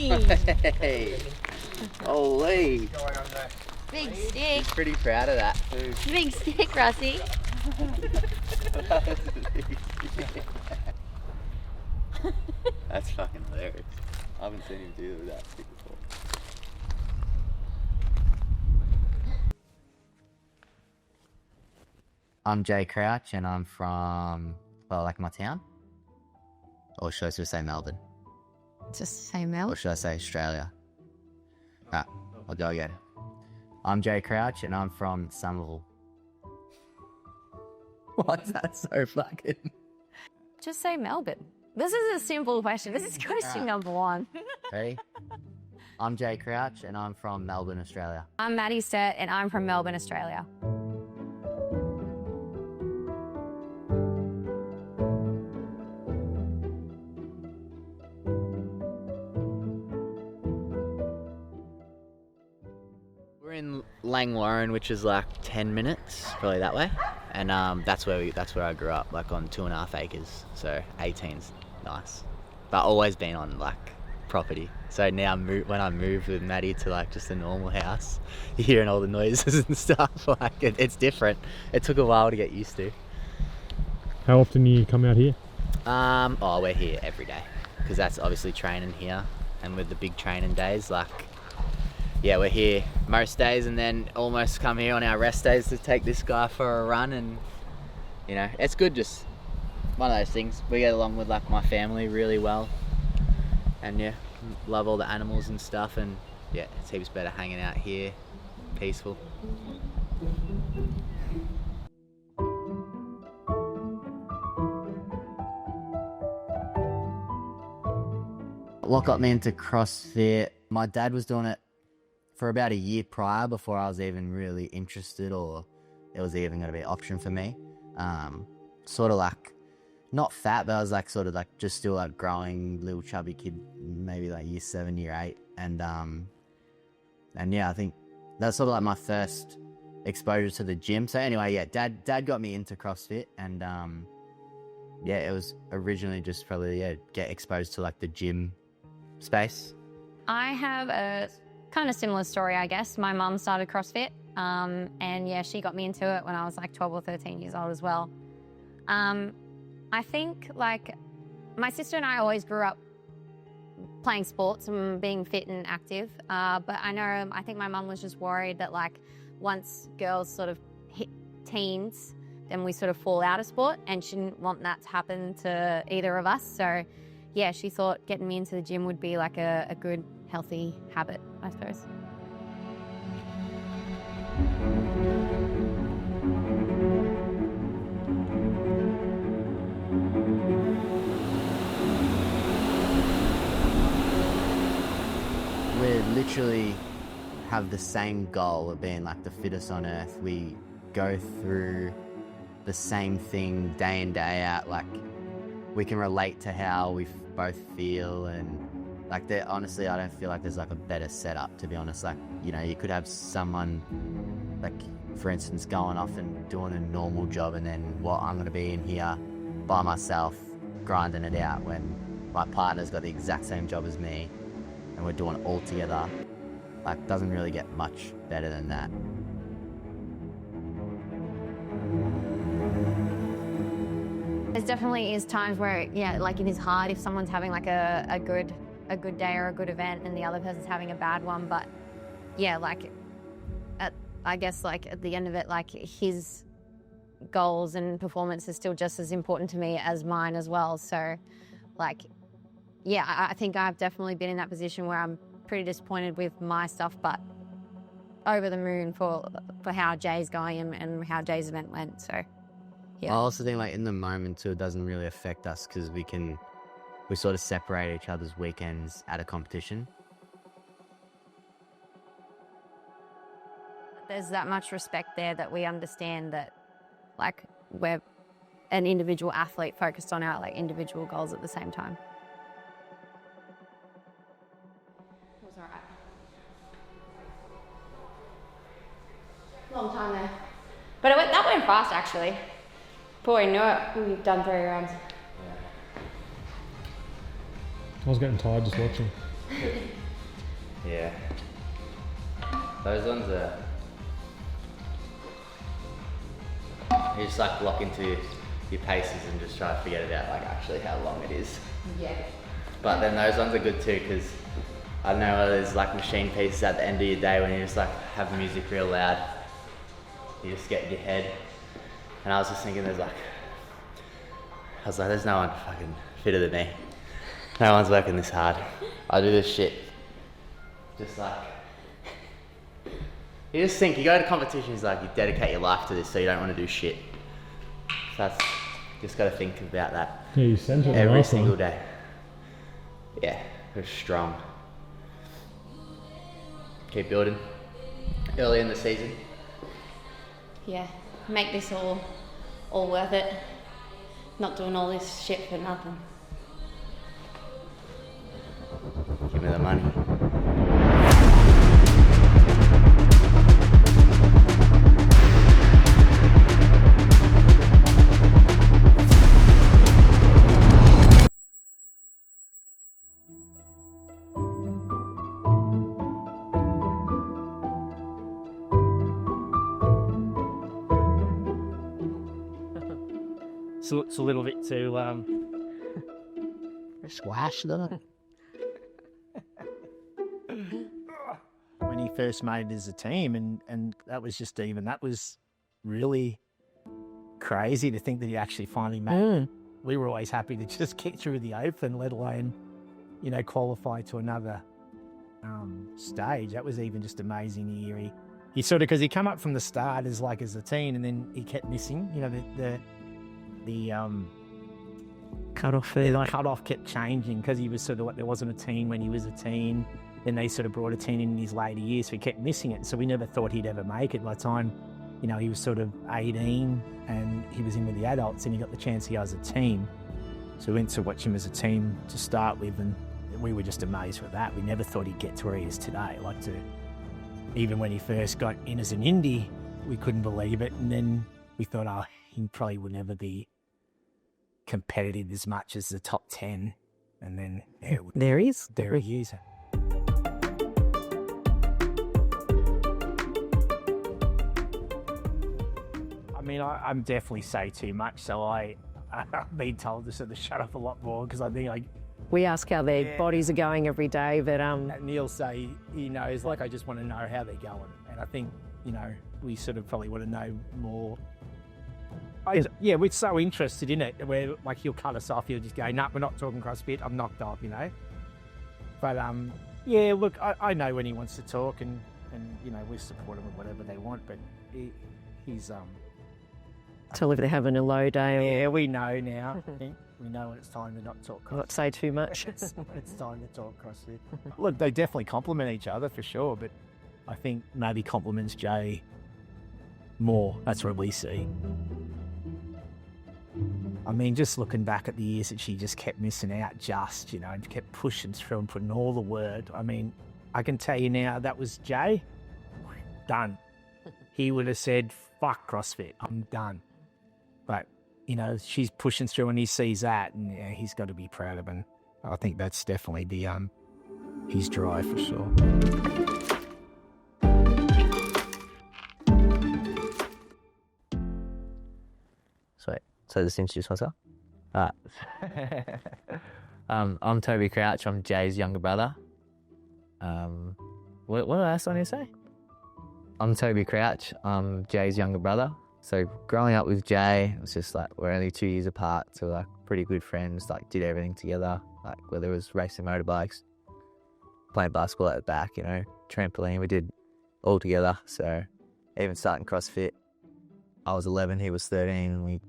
Hey! Holy! Big stick. Pretty proud of that too. Big stick, Rusty. That's fucking hilarious. I haven't seen him do that stick before. I'm Jay Crouch and I'm from, well, like my town. Or should I just say Melbourne? Just say Mel. Or should I say Australia? Ah, I'll go again. I'm Jay Crouch and I'm from Somerville. What's that so fucking? Just say Melbourne. This is a simple question. This is question number one. Ready? I'm Jay Crouch and I'm from Melbourne, Australia. I'm Maddie Sturt and I'm from Melbourne, Australia. We're in Langwarrin, which is like 10 minutes, probably that way. And that's where I grew up, like on 2.5 acres. So 18's nice, but always been on like property. So now when I moved with Maddie to like just a normal house, you're hearing all the noises and stuff. Like it's different. It took a while to get used to. How often do you come out here? Oh, we're here every day because that's obviously training here, and with the big training days, like. Yeah, we're here most days and then almost come here on our rest days to take this guy for a run, and you know, it's good, just one of those things. We get along with like my family really well, and yeah, love all the animals and stuff, and yeah, it's heaps better hanging out here, peaceful. What got me into CrossFit? My dad was doing it for about a year prior before I was even really interested or it was even going to be an option for me. Sort of like, not fat, but I was like sort of like just still like growing little chubby kid, maybe like year 7, year 8. And yeah, I think that's sort of like my first exposure to the gym. So anyway, yeah, dad got me into CrossFit, and yeah, it was originally just probably, get exposed to like the gym space. I have a kind of similar story, I guess. My mum started CrossFit, and yeah, she got me into it when I was like 12 or 13 years old as well. I think like my sister and I always grew up playing sports and being fit and active, but I think my mum was just worried that like once girls sort of hit teens, then we sort of fall out of sport, and she didn't want that to happen to either of us. So yeah, she thought getting me into the gym would be like a good, healthy habit, I suppose. We literally have the same goal of being like the fittest on earth. We go through the same thing day in, day out. Like, we can relate to how we both feel, and like honestly, I don't feel like there's like a better setup, to be honest. Like, you know, you could have someone like, for instance, going off and doing a normal job, and then I'm going to be in here by myself grinding it out when my partner's got the exact same job as me and we're doing it all together. Like, doesn't really get much better than that. There definitely is times where, yeah, like it is hard if someone's having like a good day or a good event and the other person's having a bad one. But yeah, like I guess like at the end of it, like his goals and performance is still just as important to me as mine as well. So like, yeah, I think I've definitely been in that position where I'm pretty disappointed with my stuff, but over the moon for how Jay's going and how Jay's event went. So yeah. I also think like in the moment too, it doesn't really affect us because we sort of separate each other's weekends at a competition. There's that much respect there that we understand that like we're an individual athlete focused on our like individual goals at the same time. It was all right. Long time there. But that went fast actually. Before we knew it, we've done 3 rounds. I was getting tired just watching. Yeah. Those ones are... You just like lock into your paces and just try to forget about like actually how long it is. Yeah. But then those ones are good too because I don't know, there's like machine pieces at the end of your day when you just like have music real loud. You just get in your head. And I was just thinking there's no one fucking fitter than me. No one's working this hard. I do this shit. Just like, you just think, you go to competitions like you dedicate your life to this so you don't want to do shit. So that's, just got to think about that. Yeah, you sent it every single day. Yeah, we're strong. Keep building. Early in the season. Yeah, make this all worth it. Not doing all this shit for nothing. Give me the money. So it's a little bit too Swash, doesn't it? When he first made it as a team, and that was really crazy to think that he actually finally made it. We were always happy to just get through the Open, let alone, qualify to another stage. That was even just amazing to hear. He sort of, because he come up from the start as a teen, and then he kept missing, the cutoff. The cutoff kept changing because he was sort of there wasn't a teen when he was a teen. Then they sort of brought a teen in his later years, so he kept missing it. So we never thought he'd ever make it. By the time, he was sort of 18 and he was in with the adults, and he got the chance he was a team. So we went to watch him as a team to start with, and we were just amazed with that. We never thought he'd get to where he is today. Even when he first got in as an indie, we couldn't believe it. And then we thought, he probably would never be competitive as much as the top 10. And then There he is. There he is. I mean, I'm definitely say too much, so I've been told to sort of shut up a lot more because I think We ask how their bodies are going every day, but Neil say he knows. I just want to know how they're going, and I think we sort of probably want to know more. We're so interested in it. Where he'll cut us off, he'll just go, "No, we're not talking CrossFit. I'm knocked off," But look, I know when he wants to talk, and we support him with whatever they want. But he's tell if they're having a low day or we know now. I think we know when it's time to not talk CrossFit. not say too much. It's time to talk CrossFit. Look, they definitely complement each other for sure, but I think maybe compliments Jay more. That's what we see. I mean, just looking back at the years that she just kept missing out, and kept pushing through and putting all the word. I mean, I can tell you now, that was Jay. Done. He would have said, "Fuck CrossFit, I'm done." But, she's pushing through and he sees that, and he's got to be proud of him. I think that's definitely his drive for sure. Sweet. So just introduce myself. Alright. I'm Toby Crouch. I'm Jay's younger brother. What else do I need to say? I'm Toby Crouch. I'm Jay's younger brother. So growing up with Jay, it was just we're only 2 years apart, so pretty good friends. Did everything together. Whether it was racing motorbikes, playing basketball at the back, trampoline, we did all together. So even starting CrossFit, I was 11, he was 13, and we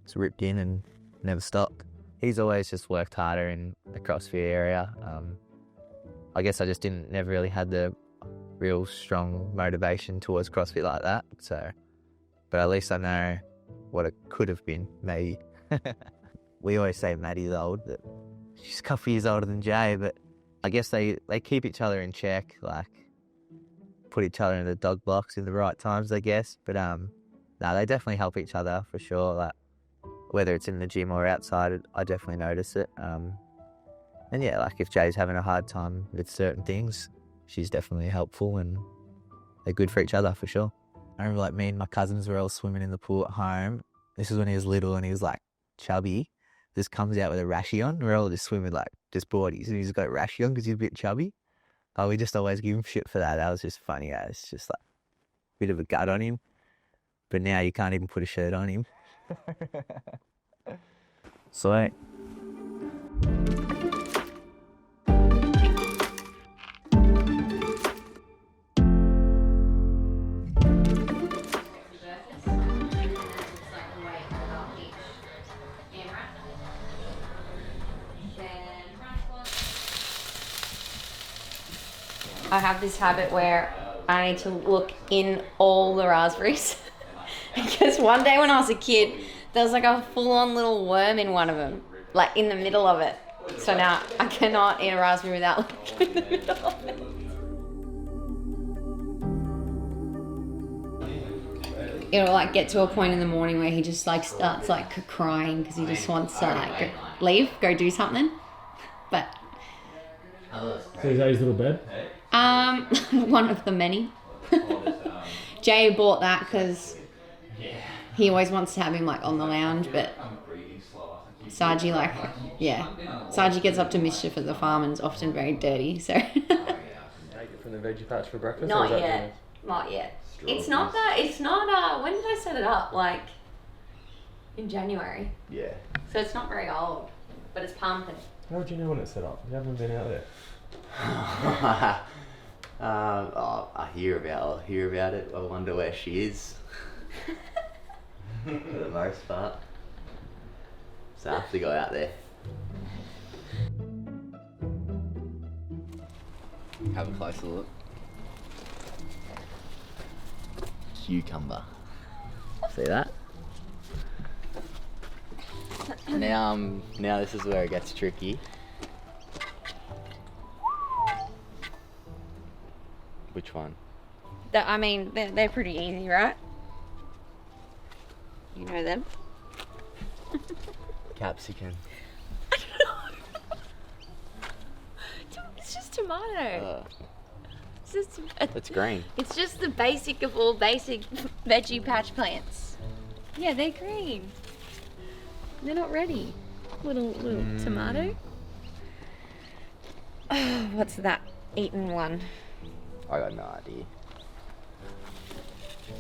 just ripped in and never stopped. He's always just worked harder in the CrossFit area. I guess I just never really had the real strong motivation towards CrossFit like that. So, but at least I know what it could have been, maybe. We always say Maddie's old, that she's a couple years older than Jay, but I guess they keep each other in check, put each other in the dog box in the right times, I guess. But they definitely help each other for sure. Whether it's in the gym or outside, I definitely notice it. And yeah, like if Jay's having a hard time with certain things, she's definitely helpful and they're good for each other for sure. I remember like me and my cousins were all swimming in the pool at home. This is when he was little and he was like chubby. Just comes out with a rashy on. We're all just swimming like just boardies and he's got a rashy on because he's a bit chubby. Oh, we just always give him shit for that. That was just funny, guys. Just like a bit of a gut on him. But now you can't even put a shirt on him. Sweet. I have this habit where I need to look in all the raspberries because one day when I was a kid, there was like a full-on little worm in one of them, like in the middle of it. So now I cannot eat a raspberry without looking in the middle of it. It'll like get to a point in the morning where he just like starts like crying because he just wants to like go do something. But So is that his little bed? one of the many. Jay bought that because he always wants to have him like on the lounge, but Saji Saji gets up to mischief at the farm and is often very dirty. So Take it from the veggie patch for breakfast. not yet. It's not that. It's not. When did I set it up? Like in January. Yeah. So it's not very old, but it's pumping. How would you know when it's set up? You haven't been out there. I hear about it. I wonder where she is. For the most part. So I have to go out there. Have a closer look. Cucumber. See that? Now this is where it gets tricky. Which one? I mean, they're pretty easy, right? You know them. Capsicum. It's just tomato. It's just. It's green. It's just the basic of all basic veggie patch plants. Yeah, they're green. They're not ready. Little tomato. Oh, what's that? Eaten one. I got no idea.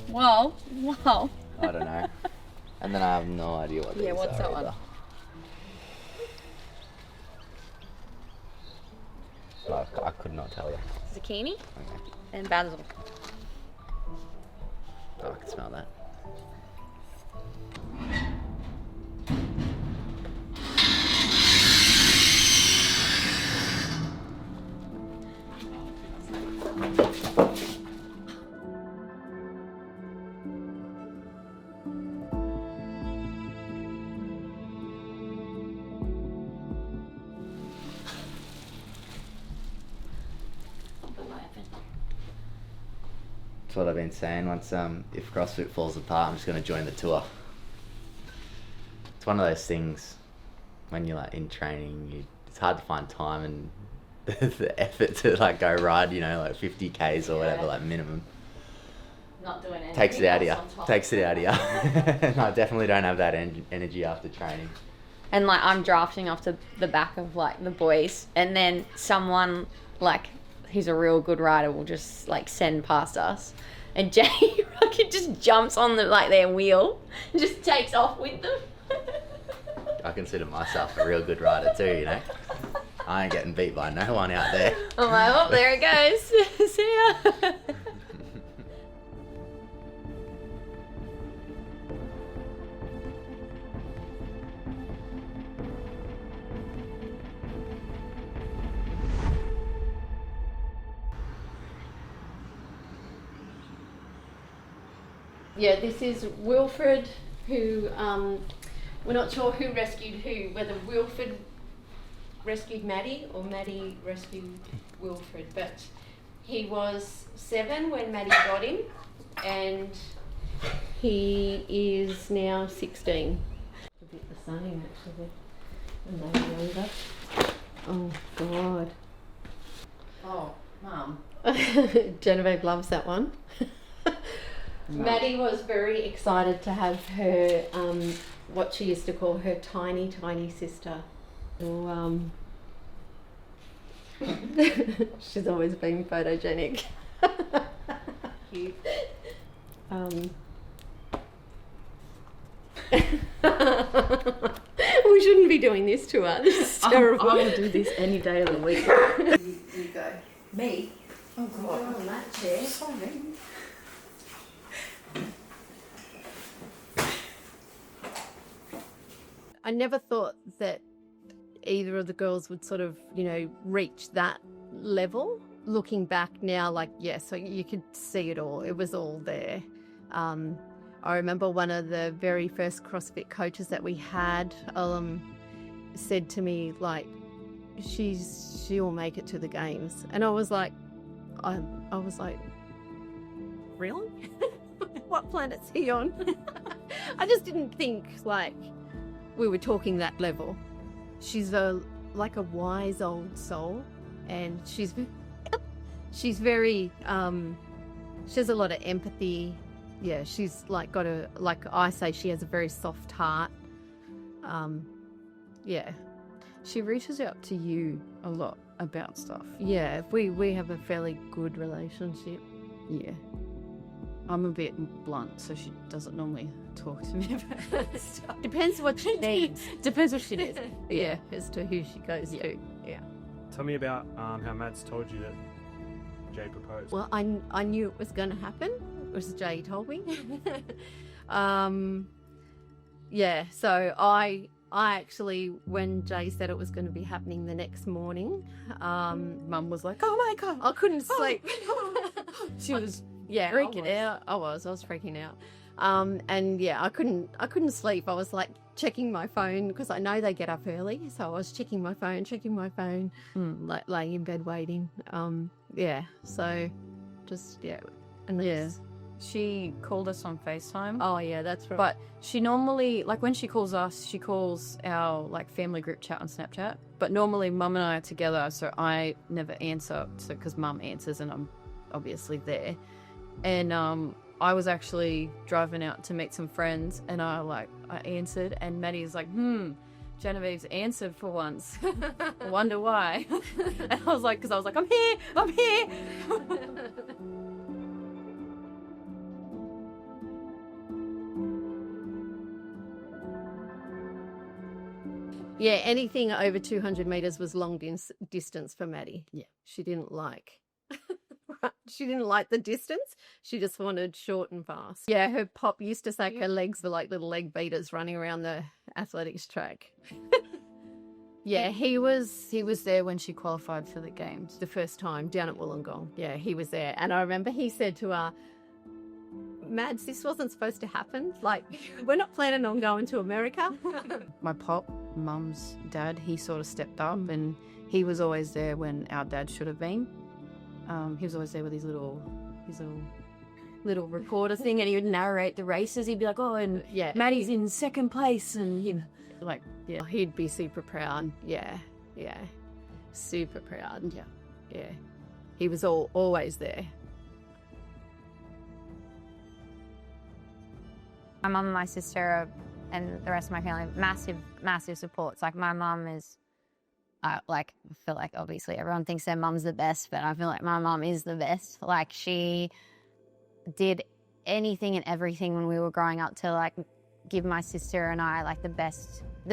Whoa. I don't know. And then I have no idea what these are. Yeah, what's that one? either. I could not tell you. Zucchini Okay. and basil. Oh, I can smell that. That's what I've been saying. Once if CrossFit falls apart, I'm just going to join the tour. It's one of those things when you're like in training, it's hard to find time and the effort to like go ride, like 50 Ks or whatever, like minimum. Not doing anything. Takes it out of you. else on top. Takes it out of you. And I definitely don't have that energy after training. And like I'm drafting off to the back of like the boys, and then someone like who's a real good rider will just like send past us, and Jay fucking just jumps on their wheel and just takes off with them. I consider myself a real good rider too, I ain't getting beat by no one out there. I'm like, oh, there it goes. See ya. Yeah, this is Wilfred, who we're not sure who rescued who, whether Wilfred rescued Maddie or Maddie rescued Wilfred, but he was 7 when Maddie got him, and he is now 16. A bit the same actually, when they were younger. Oh, God. Oh, Mum. Genevieve loves that one. Maddie was very excited to have her, what she used to call her tiny, tiny sister. So, she's always been photogenic. Cute. We shouldn't be doing this to her. This is terrible. I will do this any day of the week. you go. Me? Oh, God. On that chair. Sorry. I never thought that either of the girls would sort of, reach that level. Looking back now, so you could see it all. It was all there. I remember one of the very first CrossFit coaches that we had said to me, she'll make it to the games. And I was like, really? What planet's he on? I just didn't think we were talking that level. She's a wise old soul, and she's very she has a lot of empathy. Yeah, she's got I say, she has a very soft heart. Yeah. She reaches out to you a lot about stuff. Yeah, we have a fairly good relationship. Yeah. I'm a bit blunt, so she doesn't normally talk to me about stuff. Depends what she needs. Depends what she needs. Yeah, as to who she goes to. Yeah. Tell me about how Mads told you that Jay proposed. Well, I knew it was going to happen. It was Jay told me. Yeah, so I actually, when Jay said it was going to be happening the next morning, Mum was like, "Oh my God, I couldn't sleep." She was freaking out. I was freaking out. And yeah, I couldn't sleep. I was checking my phone because I know they get up early, so I was checking my phone, laying in bed waiting. So just and She called us on FaceTime. Oh yeah, that's right. But she normally, when she calls us, she calls our family group chat on Snapchat. But normally Mum and I are together, so I never answer, because Mum answers and I'm obviously there. And I was actually driving out to meet some friends, and I answered, and Maddie's like, Genevieve's answered for once. I wonder why. And I was like, I'm here. Yeah, anything over 200 metres was long distance for Maddie. Yeah. She didn't like. She didn't like the distance. She just wanted short and fast. Yeah, her pop used to say her legs were like little leg beaters running around the athletics track. Yeah, he was there when she qualified for the games. The first time down at Wollongong. Yeah, he was there. And I remember he said to her, "Mads, this wasn't supposed to happen. We're not planning on going to America." My pop, Mum's dad, he sort of stepped up, and he was always there when our dad should have been. He was always there with his little recorder thing, and he would narrate the races. He'd be like, "Oh, and Maddie's in second place," and he'd be super proud. Yeah, super proud. Yeah. He was always there. My mum and my sister and the rest of my family, massive supports. My mum is, I feel like obviously everyone thinks their mum's the best, but I feel like my mum is the best. She did anything and everything when we were growing up to give my sister and I the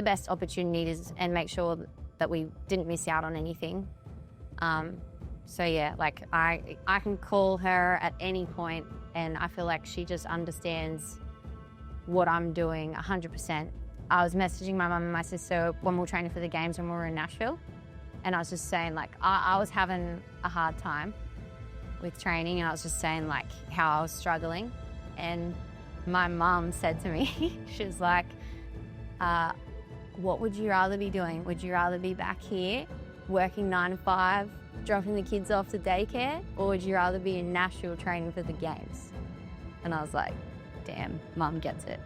best opportunities and make sure that we didn't miss out on anything. So yeah, I can call her at any point, and I feel like she just understands what I'm doing 100%. I was messaging my mum and my sister when we were training for the games when we were in Nashville, and I was just saying I was having a hard time with training, and I was just saying how I was struggling, and my mum said to me, she was like, what would you rather be doing? Would you rather be back here working 9 to 5, dropping the kids off to daycare, or would you rather be in Nashville training for the games? And I was like, damn, Mum gets it.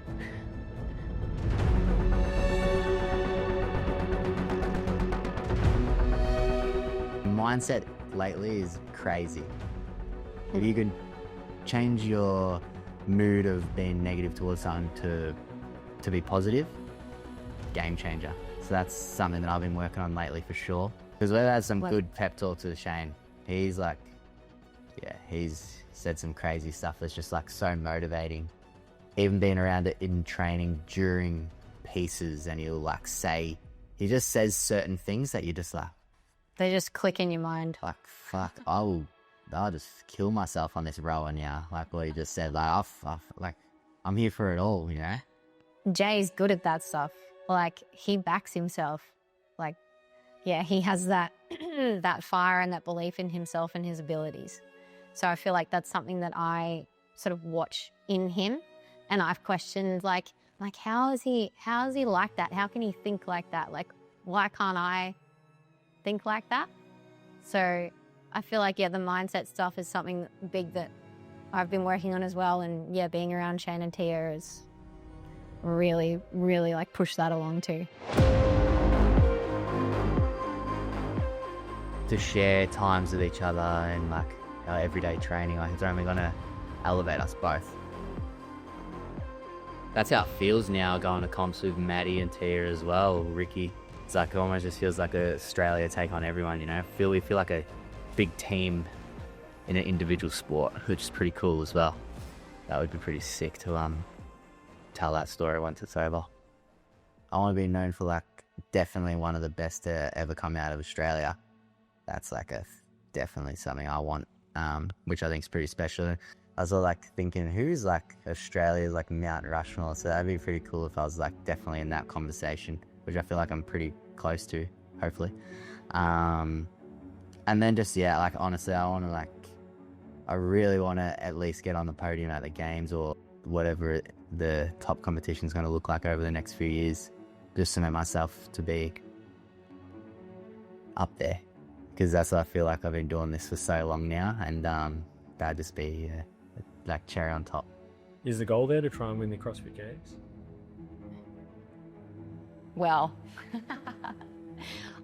mindset lately is crazy. If you could change your mood of being negative towards something to be positive, game changer. So that's something that I've been working on lately for sure. Because we've had some good pep talks with Shane. He's like, yeah, he's said some crazy stuff that's just like so motivating. Even being around it in training during pieces, and he'll like say, he just says certain things that you just like, They just click in your mind. like, fuck, I'll just kill myself on this row, and yeah, like what he just said, like, like, I'm here for it all, you know? Jay's good at that stuff. Like, he backs himself. Like, yeah, he has that that fire and that belief in himself and his abilities. So I feel like that's something that I sort of watch in him, and I've questioned like how is he like that? How can he think like that? Like, why can't I think like that? So I feel like, yeah, the mindset stuff is something big that I've been working on as well. And yeah, being around Shane and Tia has really, really like pushed that along too. To share times with each other and like our everyday training, like it's only gonna elevate us both. That's how it feels now, going to comps with Maddie and Tia as well, Ricky. It's like, it almost just feels like a Australia take on everyone, you know? We feel like a big team in an individual sport, which is pretty cool as well. That would be pretty sick to tell that story once it's over. I want to be known for like definitely one of the best to ever come out of Australia. That's like definitely something I want, which I think is pretty special. I was like thinking, who's like Australia's like Mount Rushmore? So that'd be pretty cool if I was like definitely in that conversation, which I feel like I'm pretty close to, hopefully. And then just, yeah, like honestly, I really want to at least get on the podium at the games or whatever the top competition is going to look like over the next few years, just to make myself to be up there. Because that's what I feel like I've been doing this for so long now, and that'd just be like cherry on top. Is the goal there to try and win the CrossFit Games? Well,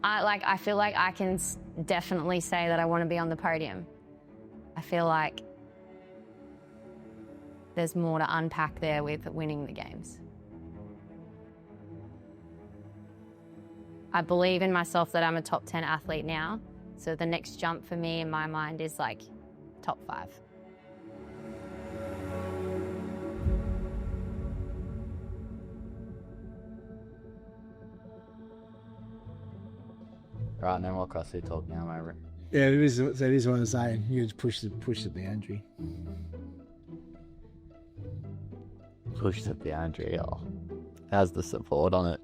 I feel like I can definitely say that I want to be on the podium. I feel like there's more to unpack there with winning the games. I believe in myself that I'm a top 10 athlete now. So the next jump for me in my mind is like top 5. Right, no more CrossFit talk now, I'm over it. Yeah, that is what I'm saying. You just push the boundary. Push the boundary, oh. How's the support on it?